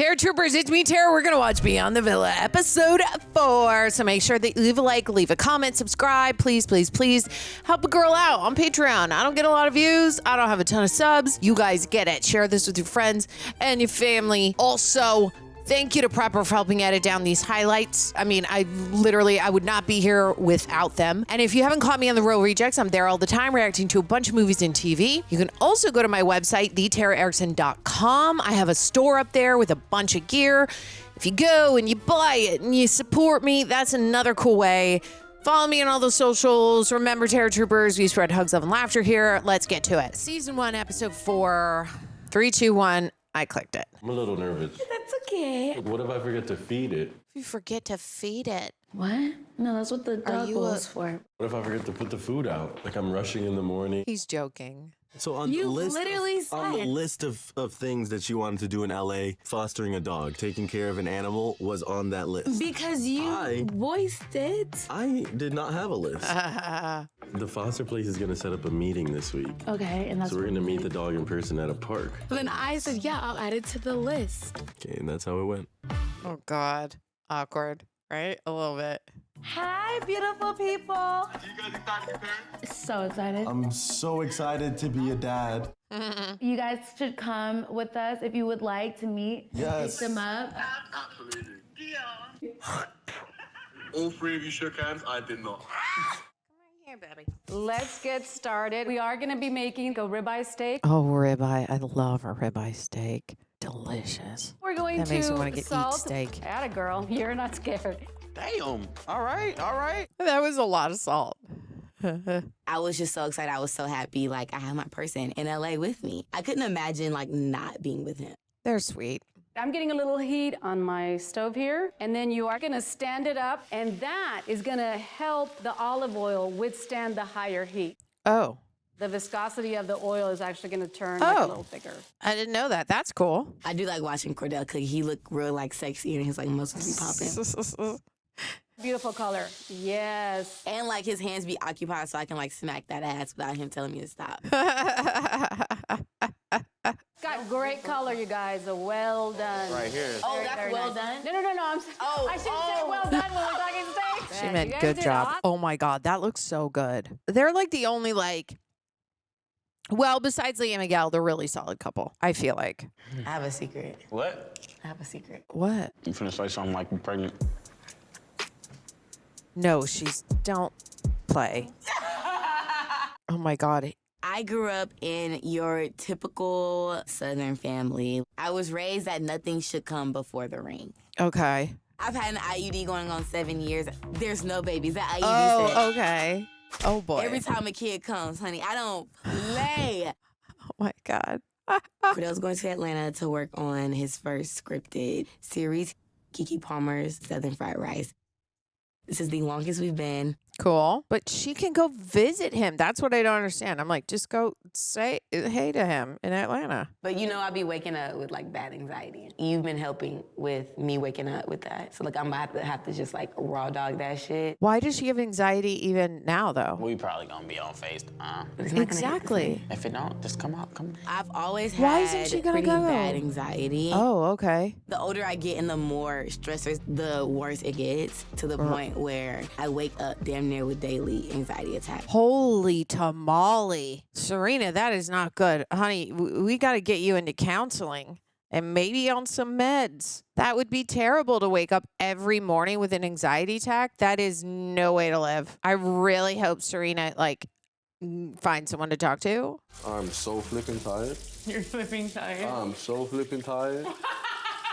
Terror Troopers, it's me, Tara. We're going to watch Beyond the Villa, episode 4. So make sure that you leave a like, leave a comment, subscribe. Please, please, please help a girl out on Patreon. I don't get a lot of views. I don't have a ton of subs. You guys get it. Share this with your friends and your family. Also, thank you to Prepper for helping edit down these highlights. I mean, I would not be here without them. And if you haven't caught me on The Real Rejects, I'm there all the time reacting to a bunch of movies and TV. You can also go to my website, thetaraerickson.com. I have a store up there with a bunch of gear. If you go and you buy it and you support me, that's another cool way. Follow me on all the socials. Remember, Terror Troopers, we spread hugs, love, and laughter here. Let's get to it. Season 1, episode 4. 3, 2, 1. I clicked it. I'm a little nervous. That's okay. What if I forget to feed it? If you forget to feed it. What? No, that's what the dog bowl is for. What if I forget to put the food out? Like I'm rushing in the morning. He's joking. So on You the list, literally said. on the list of things that you wanted to do in LA, fostering a dog, taking care of an animal was on that list. Because you voiced it. I did not have a list. The foster place is gonna set up a meeting this week. Okay, and that's So we're gonna meet the dog in person at a park. Then I said, yeah, I'll add it to the list. Okay, and that's how it went. Oh, God. Awkward, right? A little bit. Hi, beautiful people. You guys excited to be parents? So excited. I'm so excited to be a dad. You guys should come with us if you would like to meet. Yes. Pick them up. Absolutely. Yeah. All three of you shook hands. I did not. Let's get started. We are going to be making a ribeye steak. Oh, ribeye. I love a ribeye steak. Delicious. We're going That to makes me want to eat salt. steak. Atta girl, you're not scared. Damn. All right. That was a lot of salt. I was just so excited. I was so happy. Like, I had my person in LA with me. I couldn't imagine, like, not being with him. They're sweet. I'm getting a little heat on my stove here, and then you are going to stand it up, and that is going to help the olive oil withstand the higher heat. Oh. The viscosity of the oil is actually going to turn like a little thicker. I didn't know that. That's cool. I do like watching Cordell cook. He looked real, like, sexy, and his, like, muscles be popping. Beautiful color. Yes. And, like, his hands be occupied so I can, like, smack that ass without him telling me to stop. Got great color, you guys. Well done. Right here. Oh, Very, that's very well nice. done? No. I shouldn't say well done when we're talking steak. She You meant guys good did job. awesome. Oh, my God. That looks so good. They're like the only, like, well, besides Leah and Miguel, they're a really solid couple, I feel like. I have a secret. What? I have a secret. What? You finna say something like you're pregnant? No, don't play. Oh, my God. I grew up in your typical Southern family. I was raised that nothing should come before the ring. Okay. I've had an IUD going on 7 years. There's no babies. That IUD said, Oh, okay. Oh, boy. every time a kid comes, honey, I don't play. Oh, my God. Cordell's going to Atlanta to work on his first scripted series, Keke Palmer's Southern Fried Rice. This is the longest we've been. Cool. But she can go visit him. That's what I don't understand. I'm like, just go say hey to him in Atlanta. But you know, I be waking up with like bad anxiety. You've been helping with me waking up with that. So like, I'm about to have to just like raw dog that shit. Why does she have anxiety even now, though? We probably gonna be on FaceTime. But it's not gonna Exactly. If it don't, just come out. Come. I've always Why had isn't she gonna pretty go? bad anxiety. Oh, okay. The older I get and the more stressors, the worse it gets, to the point where I wake up damn near with daily anxiety attacks. Holy tamale. Serena, that is not good. Honey, we got to get you into counseling and maybe on some meds. That would be terrible to wake up every morning with an anxiety attack. That is no way to live. I really hope Serena, like, finds someone to talk to. I'm so flipping tired. You're flipping tired. I'm so flipping tired.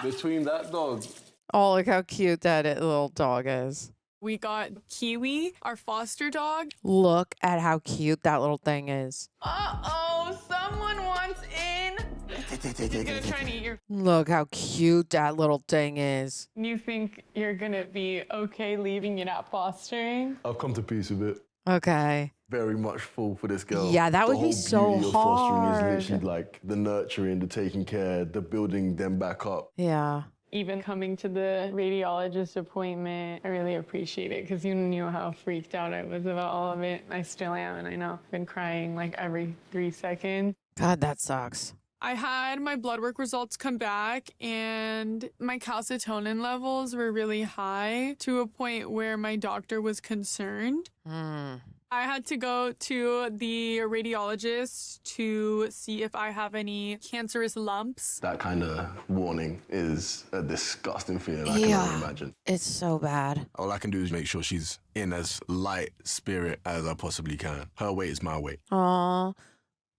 Between that dog. Oh, look how cute that little dog is. We got Kiwi, our foster dog. Look at how cute that little thing is. Uh-oh, someone wants in. He's gonna try and eat your... Look how cute that little thing is. You think you're gonna be okay leaving it at fostering? I've come to peace with it. Okay. Very much full for this girl. Yeah, that would The be whole so beauty of hard. fostering is literally like the nurturing, the taking care, the building them back up. Yeah. Even coming to the radiologist appointment, I really appreciate it because you knew how freaked out I was about all of it. I still am, and I know I've been crying like every 3 seconds. God, that sucks. I had my blood work results come back and my calcitonin levels were really high to a point where my doctor was concerned. I had to go to the radiologist to see if I have any cancerous lumps. That kind of warning is a disgusting feeling. I can only imagine. It's so bad. All I can do is make sure she's in as light spirit as I possibly can. Her weight is my weight. Aw,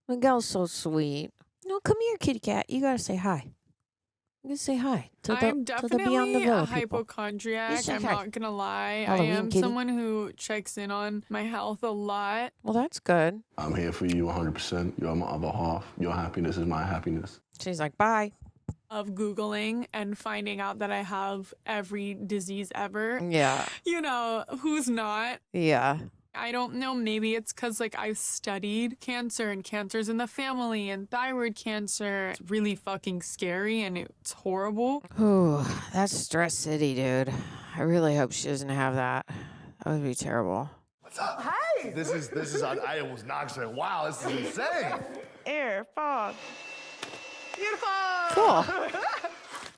Miguel's so sweet. No, come here, kitty cat. You gotta say hi. You gotta say hi to the, I'm to the Beyond the definitely Villa a people. hypochondriac. say I'm hi. not gonna lie. Halloween I am kitty. someone who checks in on my health a lot. Well, that's good. I'm here for you 100%. You're my other half. Your happiness is my happiness. She's like, bye. Of Googling and finding out that I have every disease ever. Yeah. You know, who's not? Yeah. I don't know, maybe it's because like I've studied cancer and cancer's in the family and thyroid cancer. It's really fucking scary and it's horrible. Ooh, that's Stress City, dude. I really hope she doesn't have that. That would be terrible. What's up? Hi. This is. I almost knocked her. Wow, this is insane. Air, fog. Beautiful. Cool.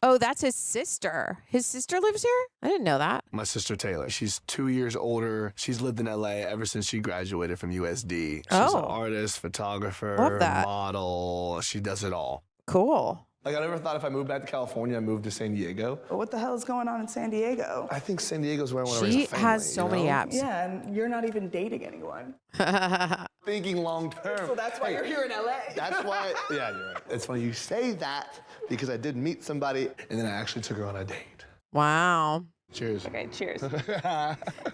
Oh, that's his sister. His sister lives here? I didn't know that. My sister Taylor. She's 2 years older. She's lived in LA ever since she graduated from USD. She's an artist, photographer, Love that. model. She does it all. Cool. Like, I never thought if I moved back to California, I'd move to San Diego. But what the hell is going on in San Diego? I think San Diego's where I want to raise a She family. has so many apps. Yeah, and you're not even dating anyone. Thinking long term. So that's why you're here in LA. That's why, yeah, you're right. It's funny you say that because I did meet somebody and then I actually took her on a date. Wow. Cheers. Okay, cheers.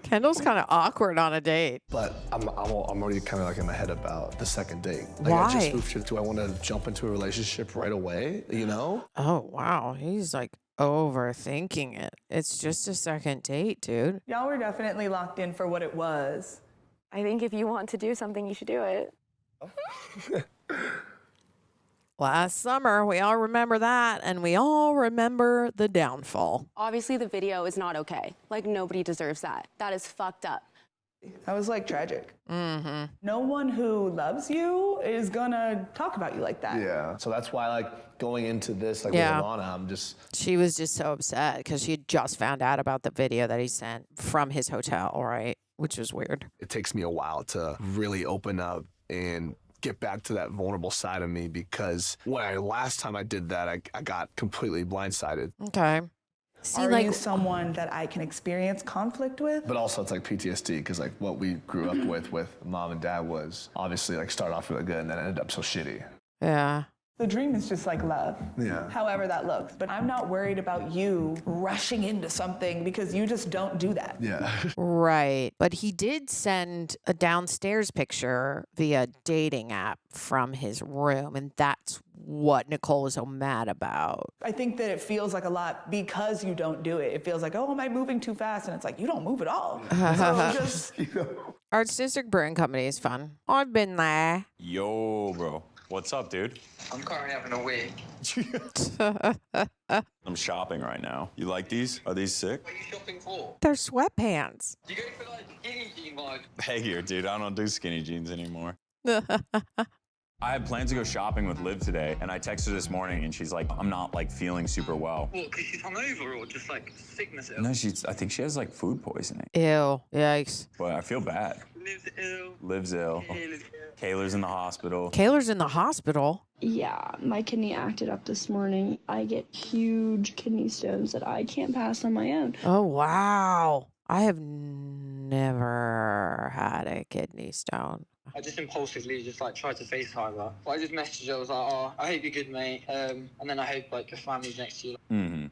Kendall's kind of awkward on a date. But I'm already kind of like in my head about the second date. Like, Why? I just moved here. Do I want to jump into a relationship right away? You know? Oh, wow. He's like overthinking it. It's just a second date, dude. Y'all were definitely locked in for what it was. I think if you want to do something, you should do it. Last summer, we all remember that, and we all remember the downfall. Obviously, the video is not okay. Like, nobody deserves that. That is fucked up. That was like tragic. Mm-hmm. No one who loves you is gonna talk about you like that. Yeah. So that's why, like, going into this, like, Yeah. with Alana, I'm just... She was just so upset because she had just found out about the video that he sent from his hotel, right? Which was weird. It takes me a while to really open up and get back to that vulnerable side of me because last time I did that, I got completely blindsided. Okay. See, Are like, you someone that I can experience conflict with? But also it's like PTSD because like what we grew up with mom and dad was obviously like start off really good and then ended up so shitty. yeah. The dream is just like love, Yeah. however that looks. But I'm not worried about you rushing into something because you just don't do that. Yeah. Right. But he did send a downstairs picture via dating app from his room, and that's what Nicole is so mad about. I think that it feels like a lot because you don't do it. It feels like, oh, am I moving too fast? And it's like, you don't move at all. So just... Arts District Brewing Company is fun. I've been there. Yo, bro. What's up, dude? I'm currently having a week. I'm shopping right now. You like these? Are these sick? What are you shopping for? They're sweatpants. You go for like skinny jean vibe. Hey here, dude. I don't do skinny jeans anymore. I had plans to go shopping with Liv today, and I texted her this morning, and she's like, I'm not, like, feeling super well. What, because she's hungover or just like sickness? No, I think she has, like, food poisoning. Ew. Yikes. But I feel bad. Liv's ill. Liv's ill. Kayla's in the hospital. Kayla's in the hospital. Yeah, my kidney acted up this morning. I get huge kidney stones that I can't pass on my own. Oh, wow. I have never had a kidney stone. I just impulsively just like tried to FaceTime her. But I just messaged her. I was like, oh, I hope you're good, mate. And then I hope like your family's next to you. Mm-hmm.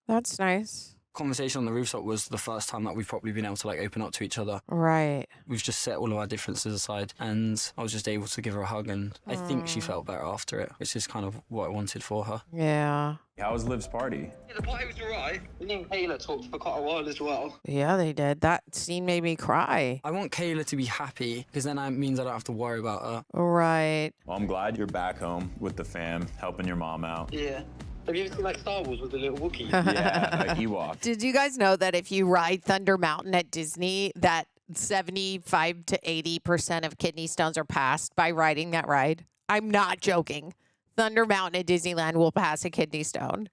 That's nice. Conversation on the rooftop was the first time that we've probably been able to like open up to each other. Right. We've just set all of our differences aside and I was just able to give her a hug and I think she felt better after it, which is kind of what I wanted for her. Yeah. How was Liv's party? Yeah, the party was alright. Me and Kayla talked for quite a while as well. Yeah, they did. That scene made me cry. I want Kayla to be happy because then that means I don't have to worry about her. Right. Well, I'm glad you're back home with the fam, helping your mom out. Yeah. Have you ever seen like Star Wars with the little Wookiee? Yeah, like Ewok. Did you guys know that if you ride Thunder Mountain at Disney, that 75 to 80% of kidney stones are passed by riding that ride? I'm not joking. Thunder Mountain at Disneyland will pass a kidney stone.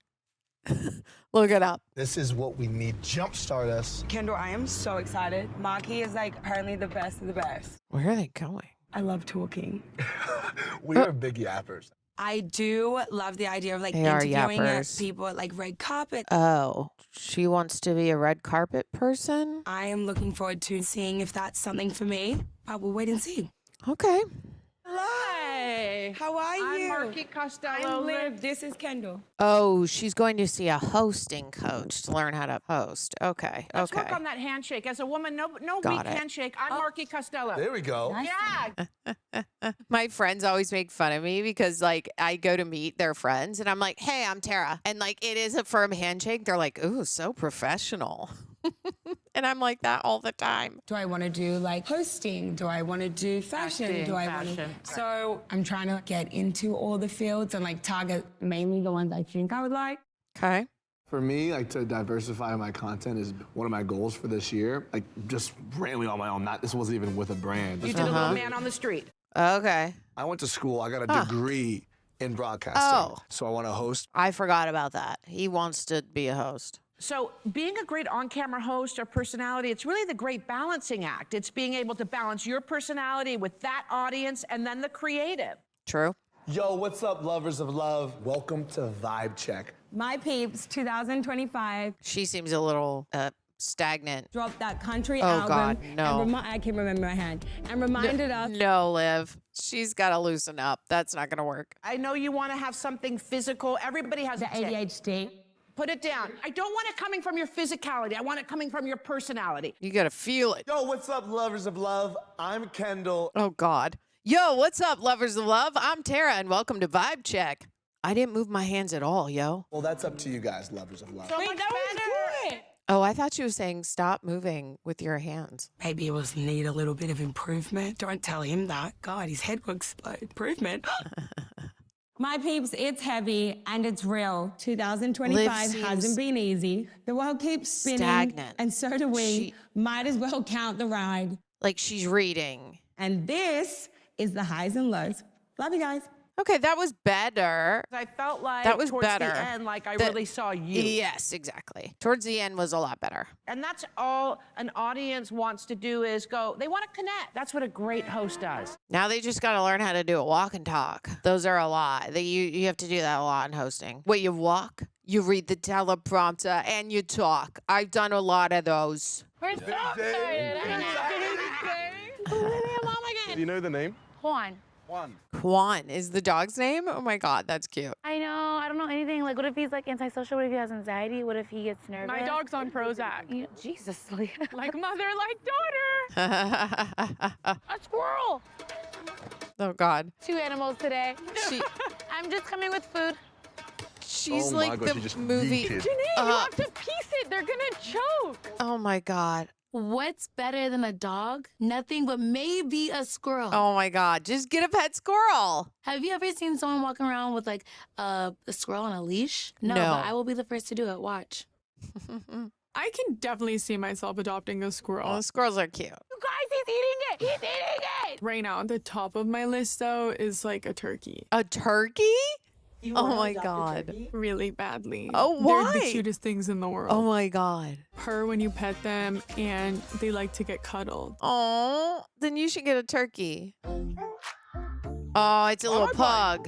Look it up. This is what we need. Jumpstart us. Kendall, I am so excited. Maki is like apparently the best of the best. Where are they going? I love talking. We are big yappers. I do love the idea of like They are interviewing yappers. people at like red carpet. Oh, she wants to be a red carpet person? I am looking forward to seeing if that's something for me. I will wait and see. Okay. Hi. How are you? I'm Marky Costello. I'm Liv. This is Kendall. Oh, she's going to see a hosting coach to learn how to host. Okay. Let's Okay. work on that handshake. As a woman, no Got weak it. handshake. I'm Marky Costello. There we go. Yeah. My friends always make fun of me because like I go to meet their friends and I'm like, hey, I'm Tara. And like it is a firm handshake. They're like, ooh, so professional. And I'm like that all the time. Do I want to do like hosting? Do I want to do fashion? Do I want to? So I'm trying to get into all the fields and like target mainly the ones I think I would like. Okay. For me, like to diversify my content is one of my goals for this year. Like just randomly on my own. This wasn't even with a brand. You did a little man on the street. Okay. I went to school. I got a degree in broadcasting. Oh. So I want to host. I forgot about that. He wants to be a host. So being a great on-camera host or personality, it's really the great balancing act. It's being able to balance your personality with that audience and then the creative. True. Yo, what's up, lovers of love? Welcome to Vibe Check. My peeps, 2025. She seems a little stagnant. Dropped that country Oh, album. God, no. And I can't remember my hand. And reminded us. No, Liv. She's got to loosen up. That's not going to work. I know you want to have something physical. Everybody has The a tick. ADHD. Put it down. I don't want it coming from your physicality. I want it coming from your personality. You got to feel it. Yo, what's up, lovers of love? I'm Kendall. Oh, God. Yo, what's up, lovers of love? I'm Tara, and welcome to Vibe Check. I didn't move my hands at all, yo. Well, that's up to you guys, lovers of love. So much better. Oh, I thought you were saying stop moving with your hands. Maybe it was need a little bit of improvement. Don't tell him that. God, his head will explode. Improvement. My peeps, it's heavy and it's real. 2025 hasn't been easy. The world keeps spinning. Stagnant. And so do we. Might as well count the ride. Like she's reading. And this is the highs and lows. Love you guys. Okay, that was better. I felt like That was towards better. the end, like I really saw you. Yes, exactly. Towards the end was a lot better. And that's all an audience wants to do is go, they want to connect. That's what a great host does. Now they just got to learn how to do a walk and talk. Those are a lot. You have to do that a lot in hosting. Wait, you walk, you read the teleprompter, and you talk. I've done a lot of those. We're so excited. Do you know the name? Juan. Quan is the dog's name? Oh my God, that's cute. I know. I don't know anything. Like, what if he's like antisocial? What if he has anxiety? What if he gets nervous? My dog's on Prozac. You know, Jesus, Leah. Like mother, like daughter. A squirrel. Oh God. 2 animals today. I'm just coming with food. She's Oh my like God, she the just movie. yeeted. Janae, you have to piece it. They're gonna choke. Oh my God. What's better than a dog? Nothing, but maybe a squirrel. Oh my God. Just get a pet squirrel. Have you ever seen someone walking around with like a squirrel on a leash? No, No. but I will be the first to do it. Watch. I can definitely see myself adopting a squirrel. Oh, squirrels are cute. You guys, he's eating it. He's eating it. Right now, the top of my list though is like a turkey. A turkey? Oh my God. Really badly. Oh, They're why? the cutest things in the world. Oh my God. Purr when you pet them, and they like to get cuddled. Oh, then you should get a turkey. Oh, it's a little pug.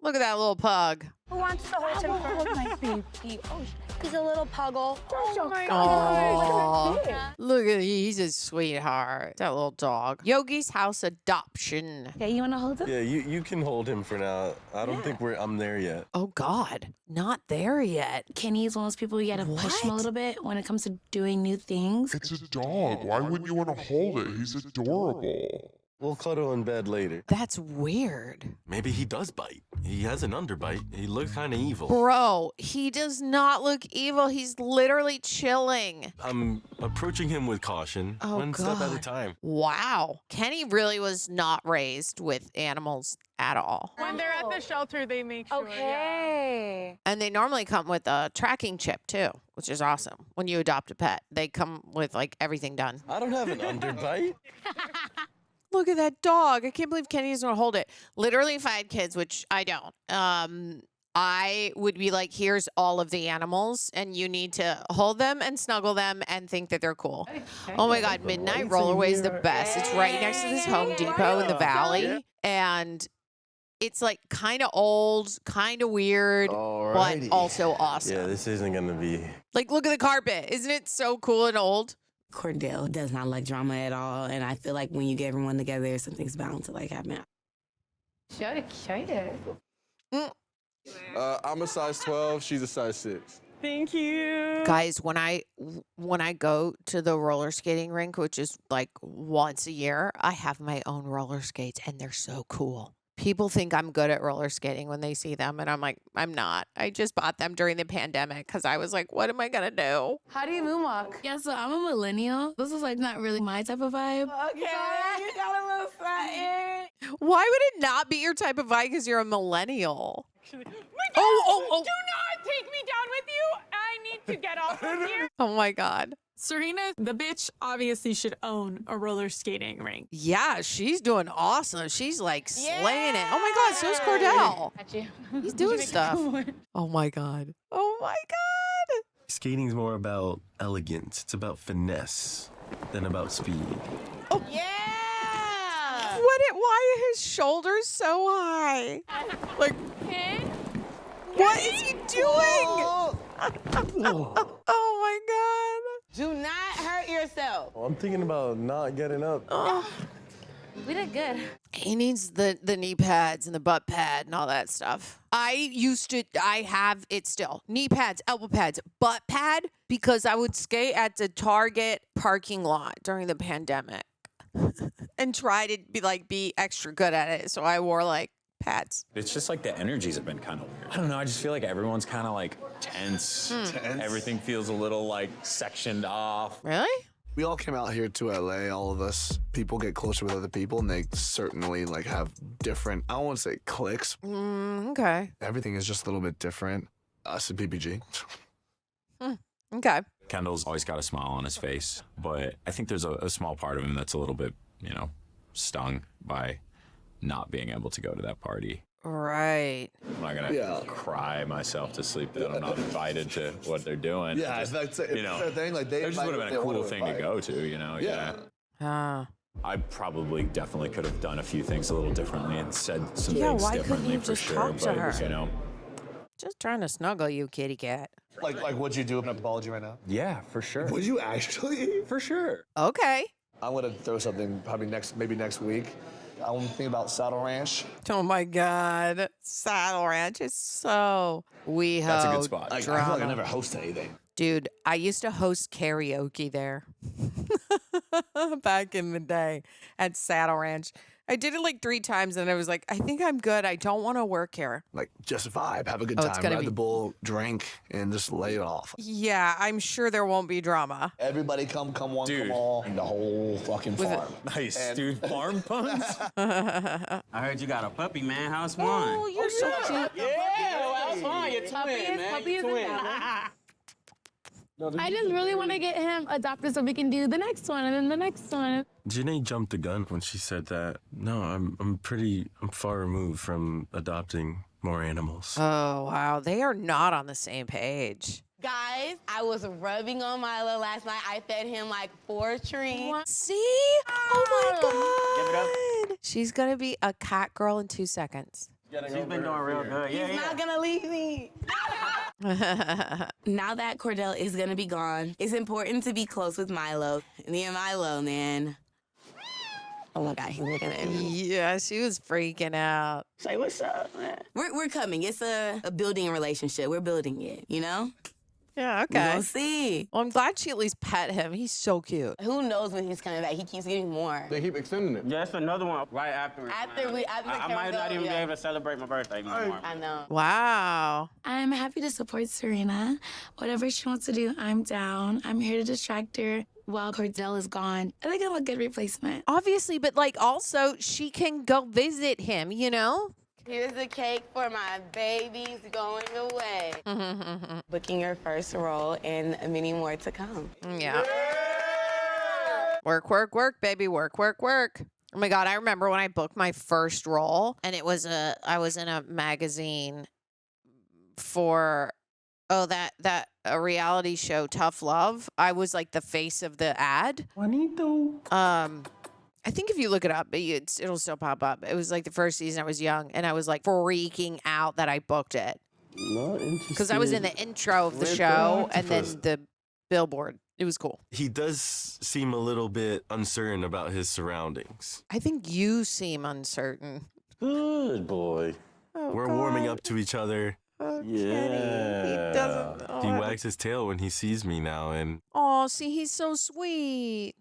Look at that little pug. Who wants to hold him for my baby? Oh, he's a little puggle. Oh my Oh, look at he's a sweetheart. That little dog. Yogi's house adoption. Yeah, you want to hold him? Yeah, you can hold him for now. I don't think I'm there yet. Oh God, not there yet. Kenny's one of those people you gotta push him a little bit when it comes to doing new things. It's a dog. Why wouldn't you want to hold it? He's adorable. We'll cuddle in bed later. That's weird. Maybe he does bite. He has an underbite. He looks kind of evil. Bro, he does not look evil. He's literally chilling. I'm approaching him with caution, Oh, one step at a God. time. Wow. Kenny really was not raised with animals at all. When they're at the shelter, they make sure. Okay. And they normally come with a tracking chip too, which is awesome. When you adopt a pet, they come with like everything done. I don't have an underbite. Look at that dog. I can't believe Kenny doesn't want to hold it. Literally, if I had kids, which I don't, I would be like, here's all of the animals, and you need to hold them and snuggle them and think that they're cool. Oh my God, Midnight Rollerway is the best. It's right next to this Home Depot in the valley. And it's like kind of old, kind of weird, but also awesome. Yeah, this isn't going to be. Like, look at the carpet. Isn't it so cool and old? Cordell does not like drama at all, and I feel like when you get everyone together, something's bound to like happen. Show it. I'm a size 12. She's a size 6. Thank you. Guys, when I go to the roller skating rink, which is like once a year, I have my own roller skates, and they're so cool. People think I'm good at roller skating when they see them, and I'm like, I'm not. I just bought them during the pandemic because I was like, what am I going to do? How do you moonwalk? Yeah, so I'm a millennial. This is like not really my type of vibe. Okay, you got a little something. Why would it not be your type of vibe because you're a millennial? Do not take me down with you. I need to get off of here. Oh, my God. Serena, the bitch, obviously should own a roller skating rink. Yeah, she's doing awesome. She's like slaying it. Oh, my God, so's Cordell. Got you. He's doing stuff. Oh, my God. Oh, my God. Skating's more about elegance. It's about finesse than about speed. Oh, yeah. Why are his shoulders so high? Like, what is he doing? Oh, my God. Do not hurt yourself. I'm thinking about not getting up. We did good. He needs the knee pads and the butt pad and all that stuff. I have it still. Knee pads, elbow pads, butt pad, because I would skate at the Target parking lot during the pandemic and try to be extra good at it. So I wore like pads. It's just like the energies have been kind of weird. I don't know. I just feel like everyone's kind of like tense. Everything feels a little like sectioned off. Really? We all came out here to LA, all of us. People get closer with other people, and they certainly like have different, I don't want to say cliques. Okay. Everything is just a little bit different. Us and PPG. Okay. Kendall's always got a smile on his face, but I think there's a small part of him that's a little bit, stung by not being able to go to that party. Right. I'm not gonna cry myself to sleep that I'm not invited to what they're doing. Yeah, just, that's it. That thing, like it just would have been a cool thing to go to, Yeah. I probably definitely could have done a few things a little differently and said some things why couldn't differently you for just sure. talk to her? But Just trying to snuggle you, kitty cat. Like what'd you do? Open up the apology right now? Yeah, for sure. Would you actually? For sure. Okay. I'm gonna throw something probably maybe next week. I'm thinking about Saddle Ranch. Oh my God. Saddle Ranch is so WeHo. That's a good spot. I feel like I never host anything. Dude, I used to host karaoke there back in the day at Saddle Ranch. I did it like 3 times and I was like, I think I'm good. I don't want to work here. Like, just vibe, have a good it's time, gonna ride be- the bull, drink, and just lay it off. Yeah, I'm sure there won't be drama. Everybody come one, come all, and the whole fucking farm. Nice, dude. Farm puns? I heard you got a puppy, man. How's one? Oh, you're so cute. Yeah, how's one? You're twin, man. Puppy is Twin. I just really want to get him adopted so we can do the next one and then the next one. JaNa jumped the gun when she said that. No, I'm far removed from adopting more animals. Oh, wow. They are not on the same page. Guys, I was rubbing on Milo last night. I fed him like 4 treats. See? Oh my Give it God. She's going to be a cat girl in 2 seconds. She's been doing real good. He's not gonna leave me. Now that Cordell is gonna be gone, it's important to be close with Milo. Me and Milo, man. Oh my God, he's looking at me. Yeah, she was freaking out. Say, what's up, man? We're coming. It's a building relationship. We're building it, you know? Yeah, We're okay. gonna see. Well, I'm glad she at least pet him. He's so cute. Who knows when he's coming back? He keeps getting more. They keep extending it. Yeah, it's another one right after. After the I might not even be able to celebrate my birthday anymore. I know. Wow. I'm happy to support Serena. Whatever she wants to do, I'm down. I'm here to distract her while Cordell is gone. I think I'm a good replacement. Obviously, but also she can go visit him, you know? Here's the cake for my babies going away. Booking your first role and many more to come. Yeah. Work, work, work, baby. Work, work, work. Oh my God, I remember when I booked my first role, and I was in a magazine for a reality show, Tough Love. I was like the face of the ad. Juanito. I think if you look it up, it'll still pop up. It was like the first season. I was young, and I was like freaking out that I booked it Not interested. because I was in the intro of the show and then the billboard. It was cool. He does seem a little bit uncertain about his surroundings. I think you seem uncertain. Good boy. Oh, We're warming up to each other. Oh, Yeah. Kenny. He doesn't. He wags his tail when he sees me now, and See, he's so sweet.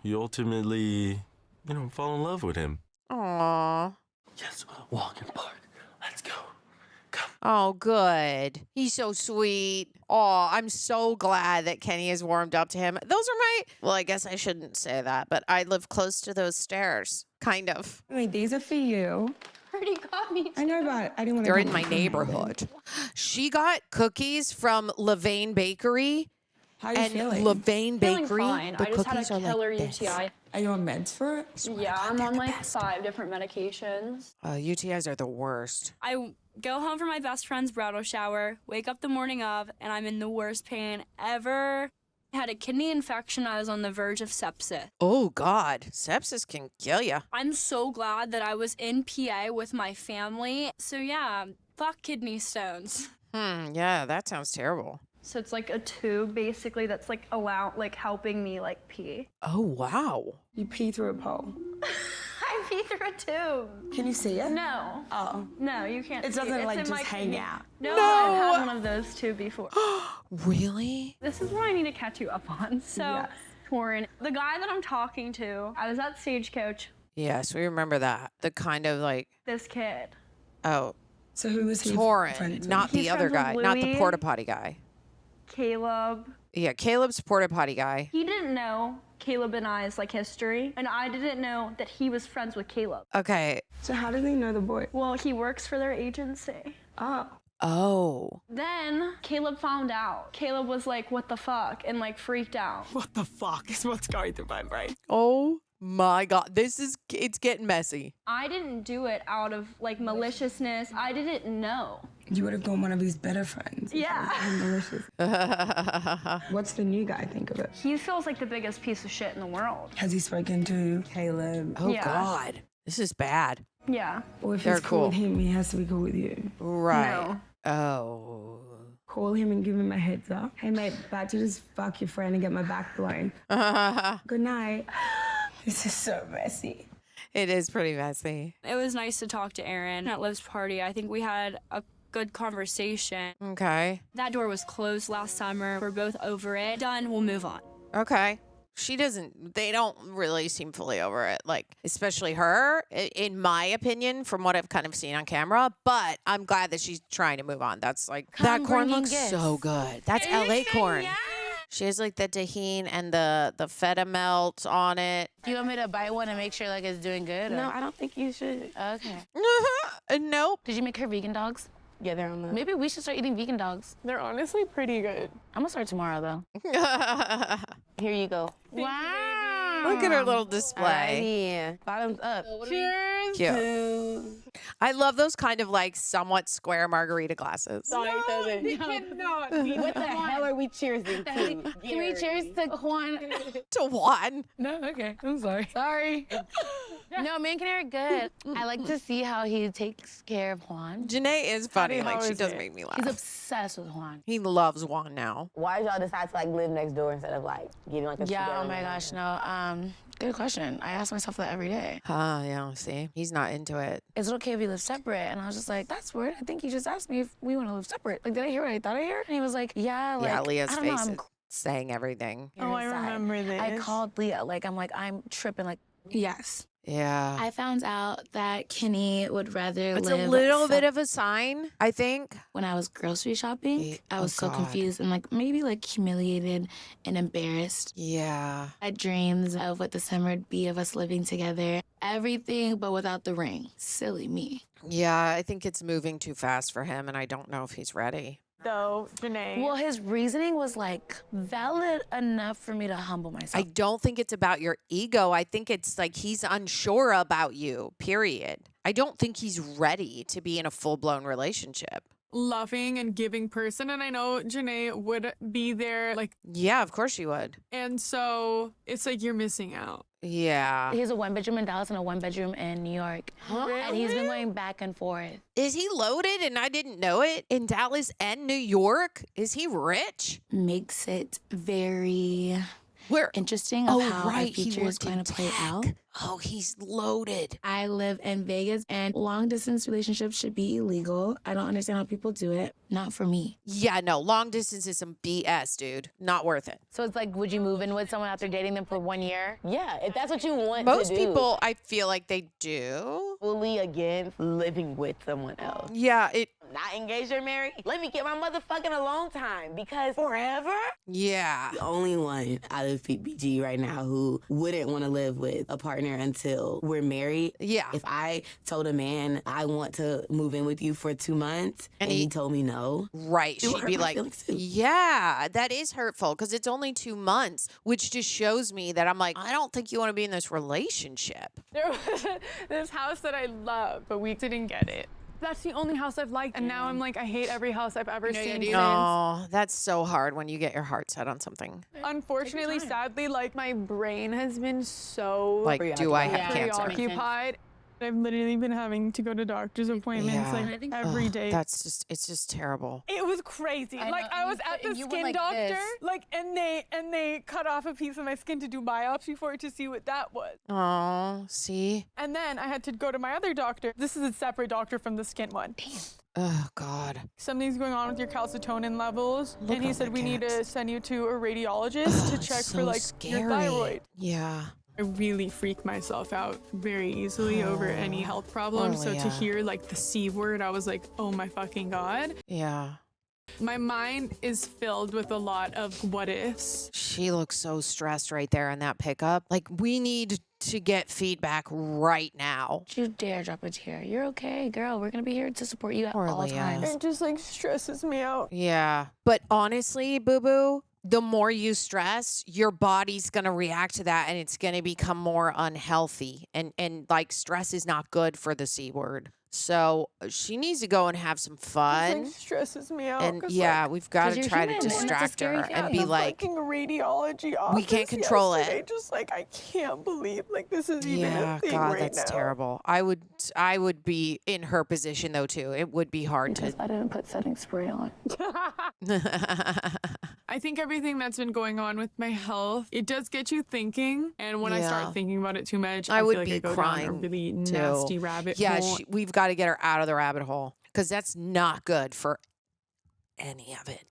you ultimately, fall in love with him. Aw. Yes, walk in park. Let's go. Oh, good. He's so sweet. Oh, I'm so glad that Kenny has warmed up to him. Well, I guess I shouldn't say that, but I live close to those stairs. Kind of. Wait, these are for you. Already got me. I know, but I didn't want to. They're in my neighborhood. She got cookies from Levain Bakery. How are you feeling? Levain Feeling Bakery. fine. The I just had cookies a are killer like this. UTI. Are you on meds for it? Yeah, I'm on like 5 different medications. UTIs are the worst. I go home from my best friend's bridal shower, wake up the morning of, and I'm in the worst pain ever. I had a kidney infection. I was on the verge of sepsis. Oh, God. Sepsis can kill you. I'm so glad that I was in PA with my family. So yeah, fuck kidney stones. Yeah, that sounds terrible. So it's like a tube basically that's like helping me like pee. Oh, wow. You pee through a pole. I pee through a tube. Can you see it? No. Oh. No, you can't. It see doesn't It's like in just my hang kidney. out. No, No. I've had one of those too before. Really? This is what I need to catch you up on. So, Yes. Torin, the guy that I'm talking to, I was at Stagecoach. Yes, we remember that. The kind of like, This kid. oh, So who was he? Torin, friends with? not He's the other friends guy, with not the Louis. porta potty guy. Caleb. Yeah, Caleb's the porta potty guy. He didn't know Caleb and I's like history, and I didn't know that he was friends with Caleb. Okay. So how did they know the boy? Well, he works for their agency. Oh. Then Caleb found out. Caleb was like, what the fuck? And like freaked out. What the fuck is what's going through my brain? Oh my God. It's getting messy. I didn't do it out of like maliciousness. I didn't know. You would have gone one of his better friends. Yeah. Malicious. What's the new guy think of it? He feels like the biggest piece of shit in the world. Has he spoken to Caleb? Oh Yeah. God. This is bad. Yeah. Or if They're he's cool with cool. him, he has to be cool with you. Right. No. Oh. Call him and give him a heads up. Hey mate, about to just fuck your friend and get my back blown. Good night. This is so messy. It is pretty messy. It was nice to talk to Aaron at Liv's party. I think we had a good conversation. Okay. That door was closed last summer. We're both over it. Done. We'll move on. Okay. They don't really seem fully over it, like, especially her, in my opinion, from what I've kind of seen on camera. But I'm glad that she's trying to move on. That's like, that corn bringing looks gifts. so good. That's LA corn. She has like the tahini and the feta melt on it. Do you want me to buy one and make sure like it's doing good? No, I don't think you should. Okay. Nope. Did you make her vegan dogs? Yeah, they're on the... Maybe we should start eating vegan dogs. They're honestly pretty good. I'm gonna start tomorrow though. Here you go. Wow. Look at her little display. Alrighty. Bottoms up. Cheers. Cute. I love those kind of like somewhat square margarita glasses. They cannot be. What the hell are we cheersing to? Can we cheers to Juan? To Juan. No, okay. I'm sorry. Sorry. No, me and Kenny are good. I like to see how he takes care of Juan. JaNa is funny. How Like, she is does it? make me laugh. He's obsessed with Juan. He loves Juan now. Why did y'all decide to like live next door instead of like getting like a Yeah, studio oh my gosh, no. Good question. I ask myself that every day. Yeah, see? He's not into it. Is it okay if we live separate? And I was just like, that's weird. I think he just asked me if we want to live separate. Like, did I hear what I thought I heard? And he was like, yeah, like, Yeah, Leah's I don't know, face I'm is saying everything. Oh, I remember this. I called Leah. Like, I'm tripping. Like, Yes. Yeah. I found out that Kenny would rather It's live a little bit of a sign, I think. When I was grocery shopping, I was so God. confused and like maybe like humiliated and embarrassed. Yeah. I had dreams of what the summer would be of us living together. Everything but without the ring. Silly me. Yeah, I think it's moving too fast for him, and I don't know if he's ready. though, JaNa. Well, his reasoning was like valid enough for me to humble myself. I don't think it's about your ego. I think it's like he's unsure about you, period. I don't think he's ready to be in a full-blown relationship. Loving and giving person, and I know JaNa would be there, like, yeah, of course she would. And so it's like you're missing out. Yeah. He has a 1-bedroom in Dallas and a 1-bedroom in New York. Really? And he's been going back and forth. Is he loaded and I didn't know it? In Dallas and New York? Is he rich? Makes it very interesting of how our future is going to play out. Oh, he's loaded. I live in Vegas, and long-distance relationships should be illegal. I don't understand how people do it. Not for me. Yeah, no, long distance is some BS, dude. Not worth it. So it's like, would you move in with someone after dating them for 1 year? Yeah, if that's what you want Most to do. people, I feel like they do. Fully against living with someone else. Yeah, Not engaged or married. Let me get my motherfucking alone time because forever. Yeah. The only one out of PPG right now who wouldn't want to live with a partner until we're married. Yeah. If I told a man I want to move in with you for 2 months and he told me no. Right. it would She'd hurt be my like, feelings too. yeah, that is hurtful because it's only 2 months, which just shows me that I'm like, I don't think you want to be in this relationship. There was this house that I love, but we didn't get it. That's the only house I've liked, and now I'm like, I hate every house I've ever seen since. Oh, that's so hard when you get your heart set on something. Unfortunately, sadly, like my brain has been so Like, do I have cancer? preoccupied. I've literally been having to go to doctor's appointments like every day. It's just terrible. It was crazy. I was at the skin doctor, and they cut off a piece of my skin to do biopsy for it to see what that was. Oh, see? And then I had to go to my other doctor. This is a separate doctor from the skin one. Oh, God. Something's going on with your calcitonin levels. Look and he on said the we need to send you to a radiologist to check for like your thyroid. Yeah. I really freak myself out very easily over any health problem. So to hear like the C word, I was like, oh my fucking God. Yeah. My mind is filled with a lot of what ifs. She looks so stressed right there in that pickup. Like, we need to get feedback right now. Don't you dare drop a tear. You're okay, girl. We're going to be here to support you at Poor all Leah. times. It just like stresses me out. Yeah. But honestly, boo-boo, the more you stress, your body's going to react to that and it's going to become more unhealthy. And like, stress is not good for the C word. So she needs to go and have some fun. It like stresses me out. And yeah, we've got to try to human, and distract her and be the like, fucking radiology office we can't control yesterday, it. Just like, I can't believe like this is even Yeah, a thing God, right that's now. terrible. I would be in her position though too. It would be hard to. I didn't put setting spray on. I think everything that's been going on with my health, it does get you thinking. And when I Yeah. start thinking about it too much, I I would feel like be I go crying down a really too. nasty rabbit hole. We've got to get her out of the rabbit hole because that's not good for any of it.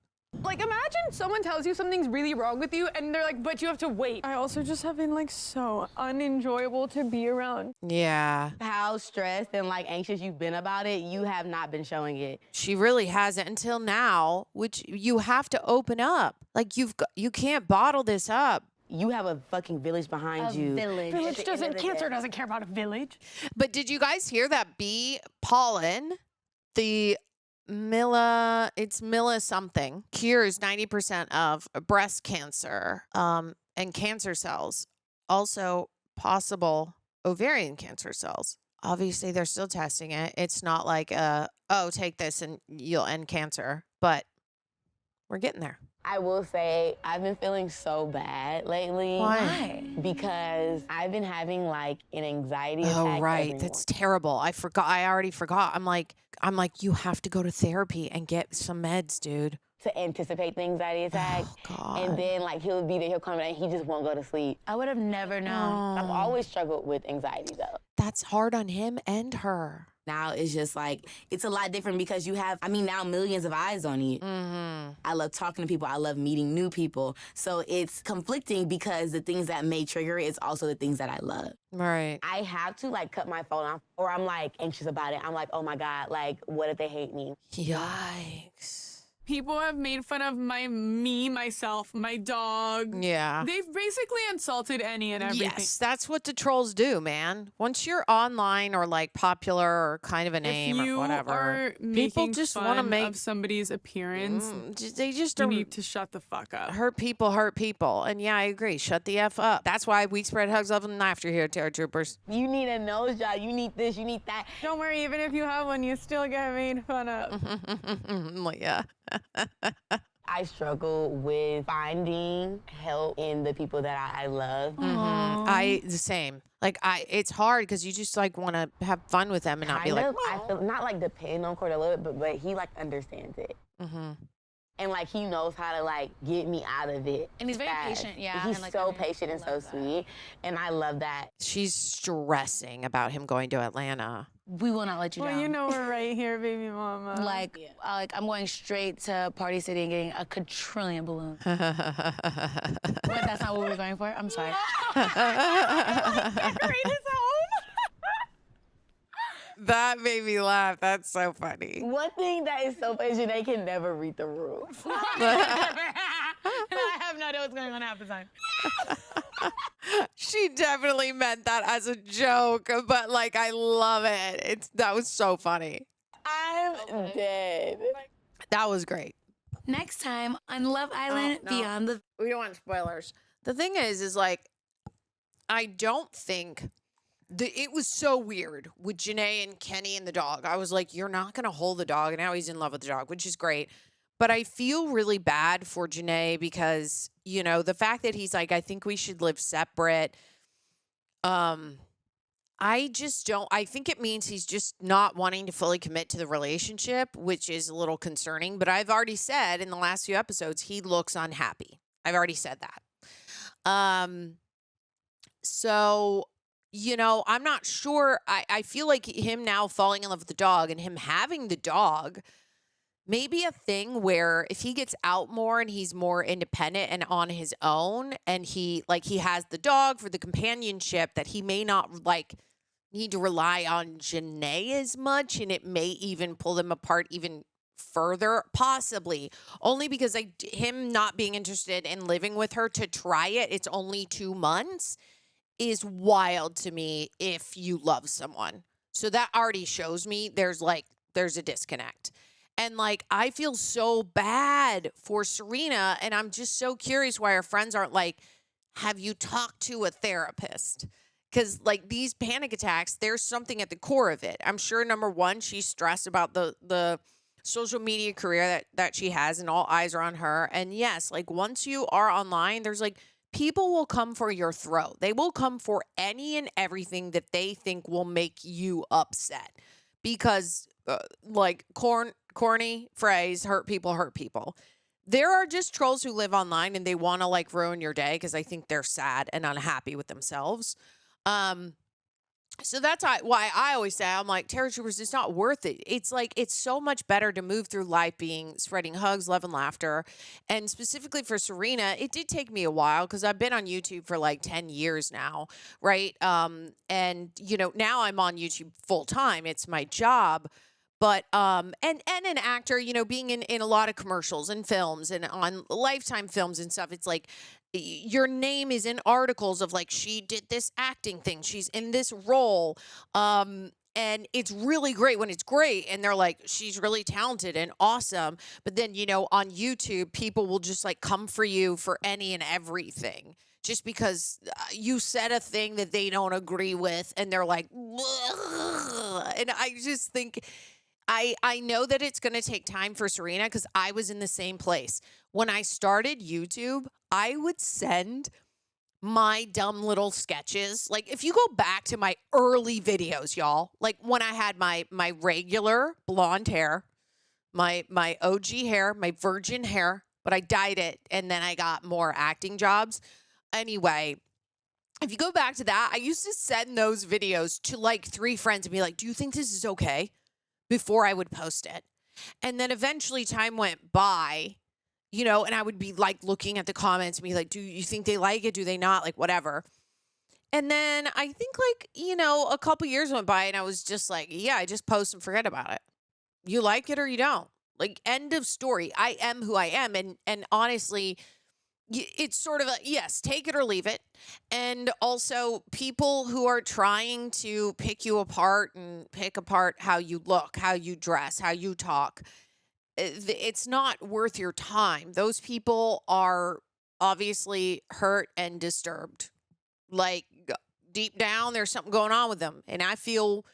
Like, imagine someone tells you something's really wrong with you and they're like, but you have to wait. I also just have been like so unenjoyable to be around. Yeah. How stressed and like anxious you've been about it, you have not been showing it. She really hasn't until now, which you have to open up. Like you can't bottle this up. You have a fucking village behind you. Village doesn't, cancer doesn't care about a village. But did you guys hear that bee pollen, the Mila something, cures 90% of breast cancer and cancer cells, also possible ovarian cancer cells. Obviously, they're still testing it. It's not like, take this and you'll end cancer, but we're getting there. I will say I've been feeling so bad lately. Why? Because I've been having like an anxiety attack. Oh, right. every That's terrible. I already forgot. I'm like, you have to go to therapy and get some meds, dude. To anticipate the anxiety attack. Oh, God. And then like he'll be there, he'll come in and he just won't go to sleep. I would have never known. I've always struggled with anxiety though. That's hard on him and her. Now it's just like, it's a lot different because you have, now millions of eyes on you. Mm-hmm. I love talking to people. I love meeting new people. So it's conflicting because the things that may trigger it is also the things that I love. Right. I have to like cut my phone off or I'm like anxious about it. I'm like, oh my God, like what if they hate me? Yikes. People have made fun of myself, my dog. Yeah. They've basically insulted any and everything. Yes, that's what the trolls do, man. Once you're online or like popular or kind of a name if you or whatever, are people making just fun want to make of somebody's appearance. They just you need to shut the fuck up. hurt people. And yeah, I agree. Shut the F up. That's why we spread hugs, love, and laughter here, Terror Troopers. You need a nose job. You need this. You need that. Don't worry, even if you have one, you still get made fun of. Yeah. I struggle with finding help in the people that I love. The same. Like it's hard because you just like want to have fun with them and not be like, I feel not like depend on Court a little bit, but he like understands it. And like he knows how to like get me out of it. And he's very fast. patient, yeah. He's and, like, so patient and so sweet, and I love that. She's stressing about him going to Atlanta. We will not let you down. Well, you know we're right here, baby mama. Like I'm going straight to Party City and getting a quadrillion balloon. Wait, that's not what we were going for? I'm sorry. Decorate his home. That made me laugh. That's so funny. One thing that is so funny, they can never read the room. I have no idea what's going on half the time. She definitely meant that as a joke, but like I love it. That was so funny. I'm dead. That was great. Next time on Love Island Beyond the... We don't want spoilers. The thing is like, I don't think... It was so weird with JaNa and Kenny and the dog. I was like, you're not going to hold the dog. And now he's in love with the dog, which is great. But I feel really bad for JaNa because, you know, the fact that he's like, I think we should live separate. I just don't. I think it means he's just not wanting to fully commit to the relationship, which is a little concerning. But I've already said in the last few episodes, he looks unhappy. I've already said that. So... You know, I'm not sure. I feel like him now falling in love with the dog and him having the dog may be a thing where if he gets out more and he's more independent and on his own and he has the dog for the companionship that he may not like need to rely on JaNa as much and it may even pull them apart even further, possibly. Only because him not being interested in living with her to try it, it's only 2 months. Is wild to me if you love someone. So that already shows me there's a disconnect. And like, I feel so bad for Serena and I'm just so curious why her friends aren't like, have you talked to a therapist? Because like these panic attacks, there's something at the core of it. I'm sure number one, she's stressed about the social media career that she has and all eyes are on her. And yes, like once you are online, there's like, people will come for your throat. They will come for any and everything that they think will make you upset. Because, like, corny phrase, hurt people. There are just trolls who live online and they want to, like, ruin your day because I think they're sad and unhappy with themselves. So that's why I always say, I'm like, Terror Troopers, it's not worth it. It's like, it's so much better to move through life spreading hugs, love, and laughter. And specifically for Serena, it did take me a while because I've been on YouTube for like 10 years now, right? And, you know, now I'm on YouTube full time. It's my job. But, and an actor, you know, being in a lot of commercials and films and on Lifetime films and stuff, it's like, your name is in articles of like, she did this acting thing. She's in this role. And it's really great when it's great. And they're like, she's really talented and awesome. But then, you know, on YouTube, people will just like come for you for any and everything. Just because you said a thing that they don't agree with. And they're like, ugh. And I just think... I know that it's going to take time for Serena because I was in the same place. When I started YouTube, I would send my dumb little sketches. Like, if you go back to my early videos, y'all, like when I had my regular blonde hair, my OG hair, my virgin hair, but I dyed it, and then I got more acting jobs. Anyway, if you go back to that, I used to send those videos to like 3 friends and be like, do you think this is okay? Before I would post it. And then eventually time went by, you know, and I would be like looking at the comments and be like, do you think they like it? Do they not? Like, whatever. And then I think like, you know, a couple years went by and I was just like, yeah, I just post and forget about it. You like it or you don't. Like, end of story. I am who I am. And honestly, it's sort of a, yes, take it or leave it. And also people who are trying to pick you apart and pick apart how you look, how you dress, how you talk, it's not worth your time. Those people are obviously hurt and disturbed. Like, deep down, there's something going on with them. And I feel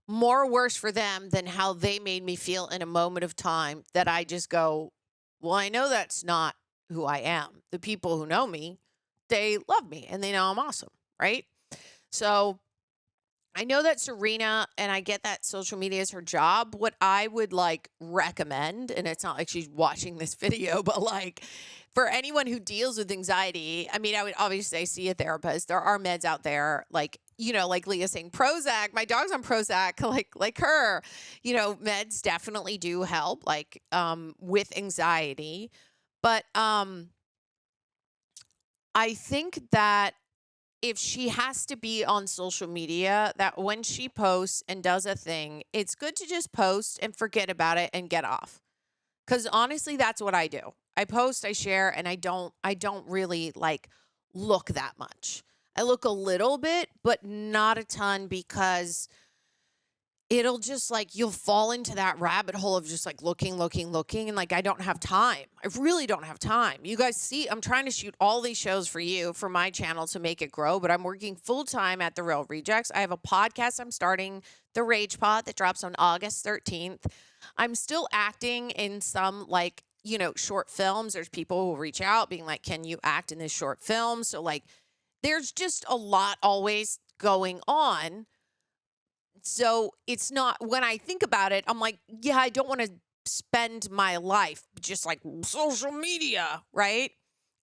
more worse for them than how they made me feel in a moment of time that I just go, well, I know that's not who I am. The people who know me, they love me and they know I'm awesome, right? So I know that Serena, and I get that social media is her job. What I would like recommend, and it's not like she's watching this video, but like for anyone who deals with anxiety, I mean, I would obviously say see a therapist. There are meds out there, like, you know, like Leah saying Prozac. My dog's on Prozac, like her. You know, meds definitely do help, like with anxiety. But I think that if she has to be on social media, that when she posts and does a thing, it's good to just post and forget about it and get off. Because honestly, that's what I do. I post, I share, and I don't really like look that much. I look a little bit, but not a ton, because it'll just like, you'll fall into that rabbit hole of just like looking. And like, I don't have time. I really don't have time. You guys see, I'm trying to shoot all these shows for you, for my channel to make it grow, but I'm working full time at The Real Rejects. I have a podcast I'm starting, The Rage Pod, that drops on August 13th. I'm still acting in some like, you know, short films. There's people who reach out being like, can you act in this short film? So like, there's just a lot always going on. So it's not, when I think about it, I'm like, yeah, I don't want to spend my life just like social media, right?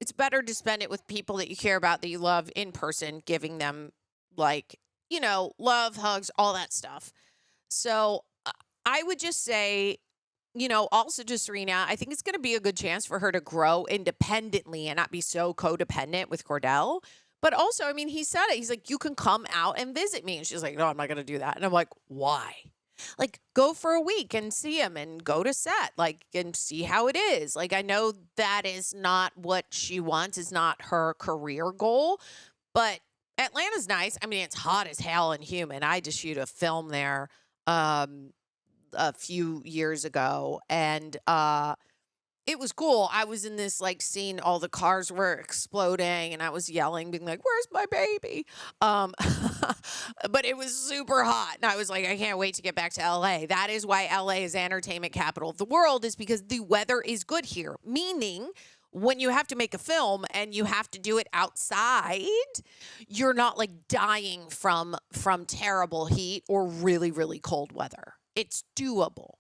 It's better to spend it with people that you care about, that you love in person, giving them like, you know, love, hugs, all that stuff. So I would just say, you know, also to Serena, I think it's going to be a good chance for her to grow independently and not be so codependent with Cordell. But also, I mean, he said it. He's like, you can come out and visit me. And she's like, no, I'm not going to do that. And I'm like, why? Like, go for a week and see him and go to set, like, and see how it is. Like, I know that is not what she wants. It's not her career goal. But Atlanta's nice. I mean, it's hot as hell and humid. I just shoot a film there a few years ago. And it was cool. I was in this like scene, all the cars were exploding and I was yelling, being like, where's my baby? But it was super hot. And I was like, I can't wait to get back to LA. That is why LA is entertainment capital of the world, is because the weather is good here. Meaning, when you have to make a film and you have to do it outside, you're not like dying from terrible heat or really, really cold weather. It's doable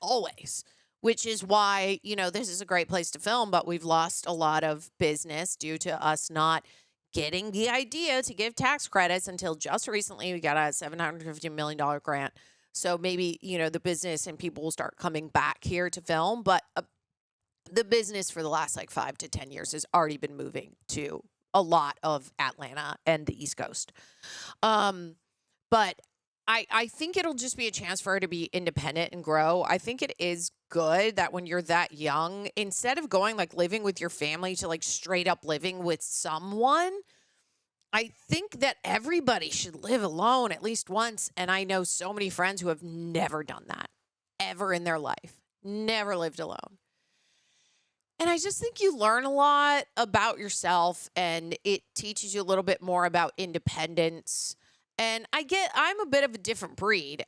always. Which is why, you know, this is a great place to film, but we've lost a lot of business due to us not getting the idea to give tax credits until just recently. We got a $750 million grant. So maybe, you know, the business and people will start coming back here to film. But the business for the last like 5 to 10 years has already been moving to a lot of Atlanta and the East Coast. But I think it'll just be a chance for her to be independent and grow. I think it is good that when you're that young, instead of going like living with your family to like straight up living with someone, I think that everybody should live alone at least once. And I know so many friends who have never done that ever in their life, never lived alone. And I just think you learn a lot about yourself and it teaches you a little bit more about independence. And I'm a bit of a different breed,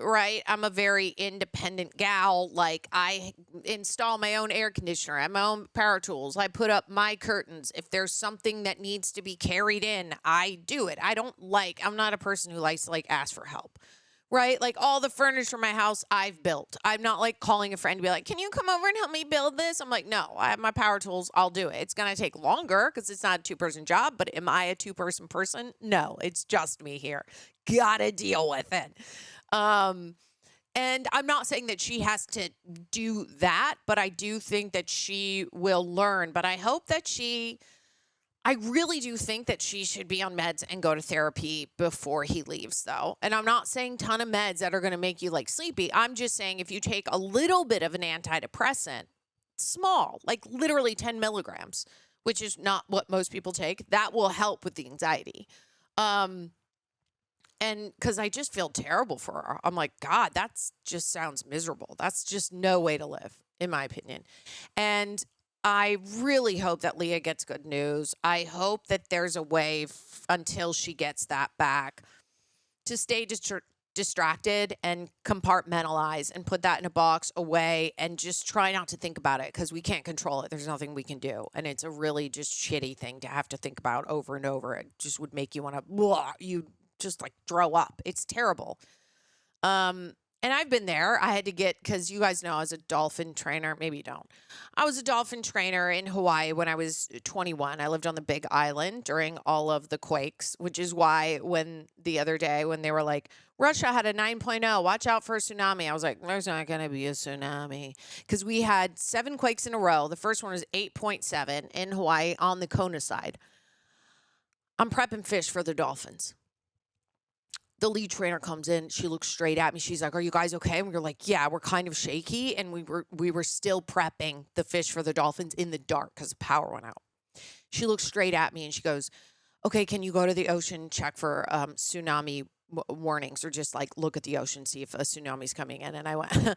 right? I'm a very independent gal. Like, I install my own air conditioner, I have my own power tools. I put up my curtains. If there's something that needs to be carried in, I do it. I'm not a person who likes to like ask for help, right? Like, all the furniture for my house, I've built. I'm not like calling a friend to be like, can you come over and help me build this? I'm like, no, I have my power tools. I'll do it. It's going to take longer because it's not a 2-person job, but am I a 2-person person? No, it's just me here. Gotta deal with it. And I'm not saying that she has to do that, but I do think that she will learn. But I hope that she I really do think that she should be on meds and go to therapy before he leaves, though. And I'm not saying ton of meds that are going to make you like sleepy. I'm just saying if you take a little bit of an antidepressant, small, like literally 10 milligrams, which is not what most people take, that will help with the anxiety. And because I just feel terrible for her. I'm like, God, that's just sounds miserable. That's just no way to live, in my opinion. And I really hope that Leah gets good news. I hope that there's a way until she gets that back to stay distracted and compartmentalize and put that in a box away and just try not to think about it because we can't control it. There's nothing we can do. And it's a really just shitty thing to have to think about over and over. It just would make you want to, you just like throw up. It's terrible. And I've been there. I had to get, because you guys know I was a dolphin trainer. Maybe you don't. I was a dolphin trainer in Hawaii when I was 21. I lived on the Big Island during all of the quakes, which is why when the other day when they were like, Russia had a 9.0, watch out for a tsunami. I was like, there's not going to be a tsunami. Because we had 7 quakes in a row. The first one was 8.7 in Hawaii on the Kona side. I'm prepping fish for the dolphins. The lead trainer comes in. She looks straight at me. She's like, are you guys okay? And we were like, yeah, we're kind of shaky. And we were still prepping the fish for the dolphins in the dark because the power went out. She looks straight at me and she goes, okay, can you go to the ocean, check for tsunami warnings, or just like look at the ocean, see if a tsunami's coming in? And I went,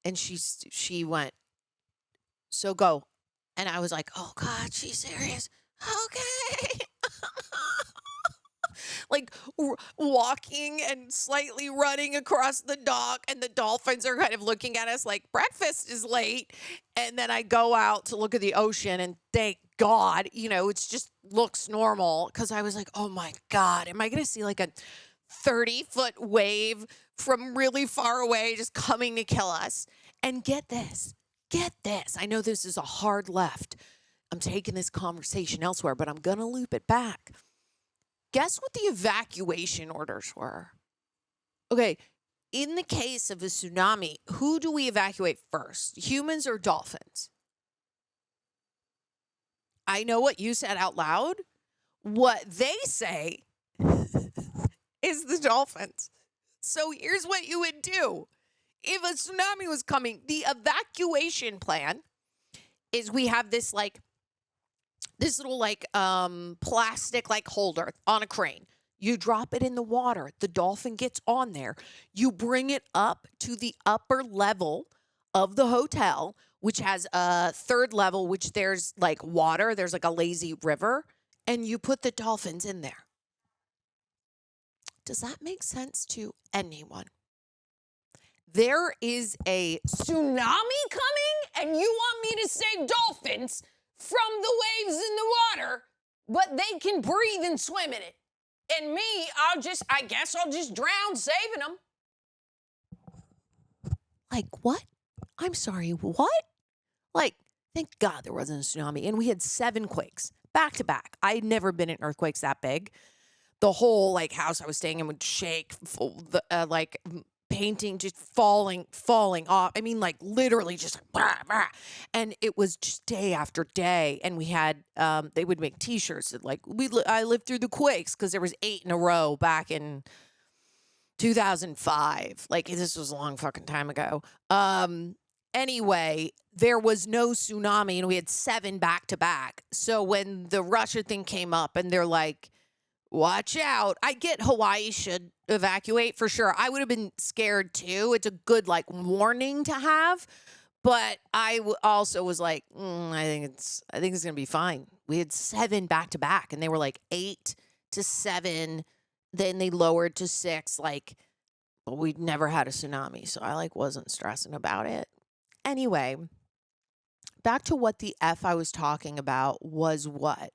and she went, so go. And I was like, oh God, she's serious. Okay. Like walking and slightly running across the dock, and the dolphins are kind of looking at us like breakfast is late. And then I go out to look at the ocean, and thank God, it's just looks normal, because I was like, oh my God, am I going to see like a 30-foot wave from really far away just coming to kill us? And get this. I know this is a hard left. I'm taking this conversation elsewhere, but I'm going to loop it back. Guess what the evacuation orders were? Okay, in the case of a tsunami, who do we evacuate first? Humans or dolphins? I know what you said out loud. What they say is the dolphins. So here's what you would do. If a tsunami was coming, the evacuation plan is we have this little plastic holder on a crane. You drop it in the water. The dolphin gets on there. You bring it up to the upper level of the hotel, which has a third level, which there's water. There's a lazy river, and you put the dolphins in there. Does that make sense to anyone? There is a tsunami coming, and you want me to say dolphins from the waves in the water, but they can breathe and swim in it. And me, I guess I'll just drown saving them. Like, what? I'm sorry, what? Thank God there wasn't a tsunami. And we had 7 quakes, back to back. I'd never been in earthquakes that big. The whole, house I was staying in would shake, painting just falling off. I mean, literally just blah, blah. And it was just day after day. And we had, they would make t-shirts that I lived through the quakes, because there was 8 in a row back in 2005. This was a long fucking time ago. Anyway, there was no tsunami, and we had 7 back to back. So when the Russia thing came up and they're like, watch out. I get Hawaii should evacuate for sure. I would have been scared too. It's a good warning to have, but I also was like, I think it's going to be fine. We had 7 back to back, and they were 8 to 7. Then they lowered to 6. But we'd never had a tsunami, so I wasn't stressing about it. Anyway, back to what the F I was talking about was what?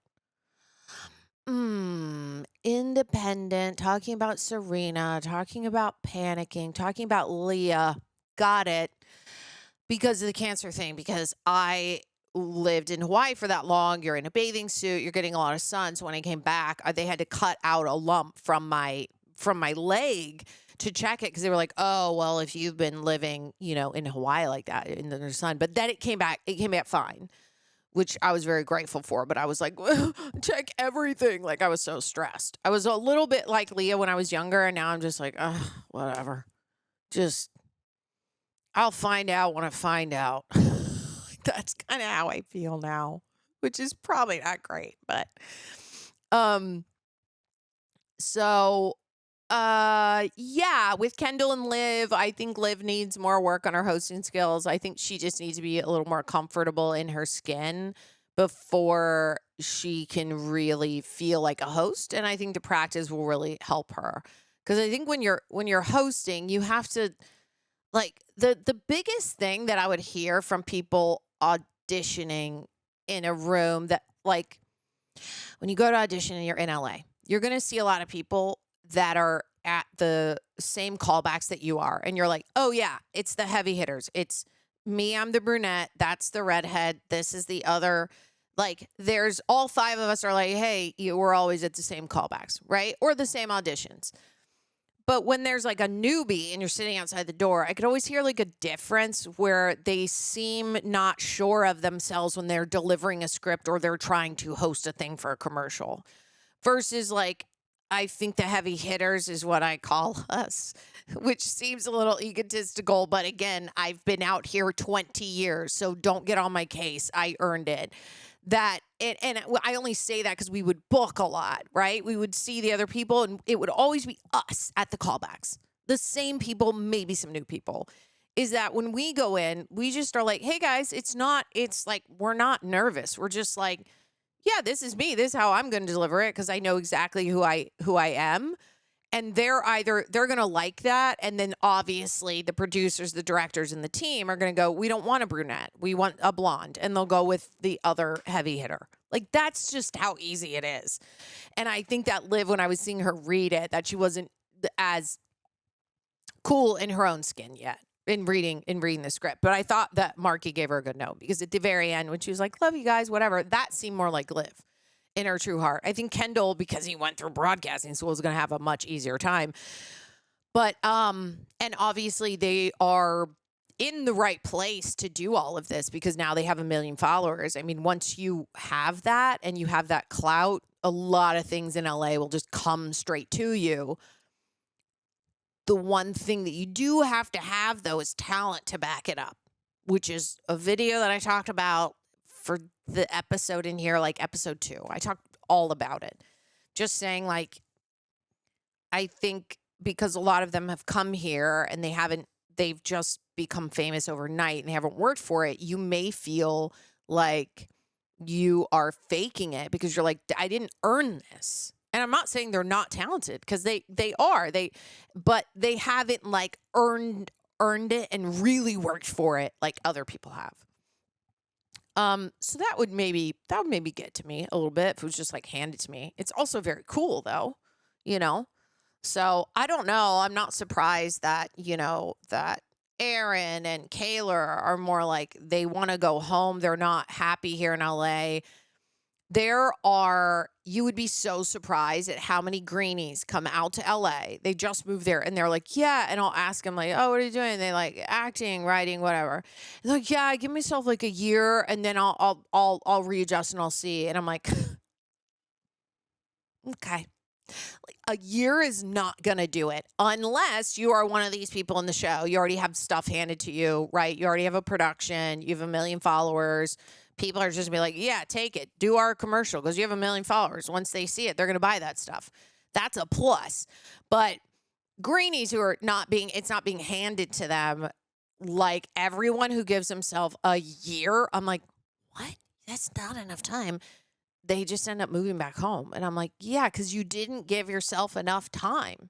Independent, talking about Serena, talking about panicking, talking about Leah. Got it. Because of the cancer thing, because I lived in Hawaii for that long. You're in a bathing suit, you're getting a lot of sun. So when I came back, they had to cut out a lump from my leg to check it, because they were like, oh, well, if you've been living, in Hawaii like that in the sun. But then it came back fine. which I was very grateful for. But I was like, check everything. Like, I was so stressed. I was a little bit like Leah when I was younger, and now I'm just like, whatever. Just, I'll find out when I find out. That's kind of how I feel now, which is probably not great. But, yeah, with Kendall and Liv, I think Liv needs more work on her hosting skills. I think she just needs to be a little more comfortable in her skin before she can really feel like a host. And I think the practice will really help her. Because I think when you're hosting, you have to, like, the biggest thing that I would hear from people auditioning in a room that, like, when you go to audition and you're in LA, you're going to see a lot of people that are at the same callbacks that you are. And you're like, oh, yeah, it's the heavy hitters. It's me, I'm the brunette. That's the redhead. This is the other. Like, there's all 5 of us are like, hey, we're always at the same callbacks, right? Or the same auditions. But when there's like a newbie and you're sitting outside the door, I could always hear like a difference where they seem not sure of themselves when they're delivering a script or they're trying to host a thing for a commercial. Versus, like, I think the heavy hitters is what I call us, which seems a little egotistical. But again, I've been out here 20 years, so don't get on my case. I earned it. And I only say that because we would book a lot, right? We would see the other people, and it would always be us at the callbacks. The same people, maybe some new people. Is that when we go in, we just are like, hey, guys, it's like we're not nervous. We're just like, yeah, this is me. This is how I'm going to deliver it because I know exactly who I am. And they're going to like that. And then obviously the producers, the directors, and the team are going to go, we don't want a brunette. We want a blonde. And they'll go with the other heavy hitter. Like, that's just how easy it is. And I think that Liv, when I was seeing her read it, that she wasn't as cool in her own skin yet. In reading the script. But I thought that Marky gave her a good note because at the very end when she was like, love you guys, whatever, that seemed more like Liv in her true heart. I think Kendall, because he went through broadcasting school, is going to have a much easier time. But, and obviously they are in the right place to do all of this because now they have 1 million followers. I mean, once you have that and you have that clout, a lot of things in LA will just come straight to you. The one thing that you do have to have, though, is talent to back it up, which is a video that I talked about for the episode in here, like episode 2. I talked all about it. Just saying, like, I think because a lot of them have come here and they've just become famous overnight and they haven't worked for it, you may feel like you are faking it because you're like, I didn't earn this. And I'm not saying they're not talented because they are. But they haven't like earned it and really worked for it like other people have. So that would maybe get to me a little bit if it was just like handed to me. It's also very cool though, you know. So I don't know. I'm not surprised that, you know, that Aaron and Kayla are more like they want to go home. They're not happy here in LA. You would be so surprised at how many greenies come out to LA. They just moved there and they're like, yeah. And I'll ask them like, oh, what are you doing? And they like acting, writing, whatever. And they're like, yeah, I give myself like a year and then I'll readjust and I'll see. And I'm like, okay. Like, a year is not going to do it unless you are one of these people in the show. You already have stuff handed to you, right? You already have a production. You have 1 million followers. People are just going to be like, yeah, take it. Do our commercial because you have 1 million followers. Once they see it, they're going to buy that stuff. That's a plus. But greenies who are it's not being handed to them, like everyone who gives himself a year, I'm like, what? That's not enough time. They just end up moving back home. And I'm like, yeah, because you didn't give yourself enough time.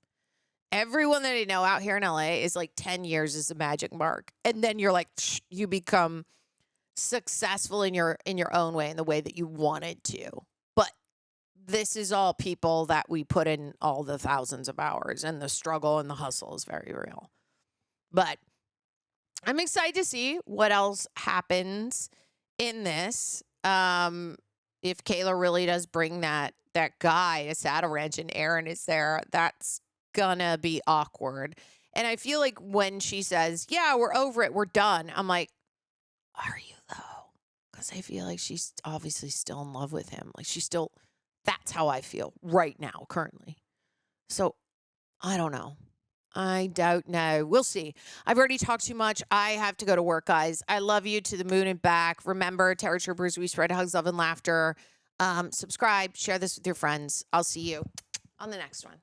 Everyone that I know out here in LA is like 10 years is the magic mark. And then you're like, you become successful in your own way, in the way that you wanted to. But this is all people that we put in all the thousands of hours, and the struggle and the hustle is very real. But I'm excited to see what else happens in this. If Kayla really does bring that guy to Saddle Ranch and Aaron is there, that's gonna be awkward. And I feel like when she says, yeah, we're over it, we're done, I'm like, are you though? because I feel like she's obviously still in love with him. Like that's how I feel right now, currently. So I don't know. I don't know. We'll see. I've already talked too much. I have to go to work, guys. I love you to the moon and back. Remember, Terror Troopers, we spread hugs, love, and laughter. Subscribe, share this with your friends. I'll see you on the next one.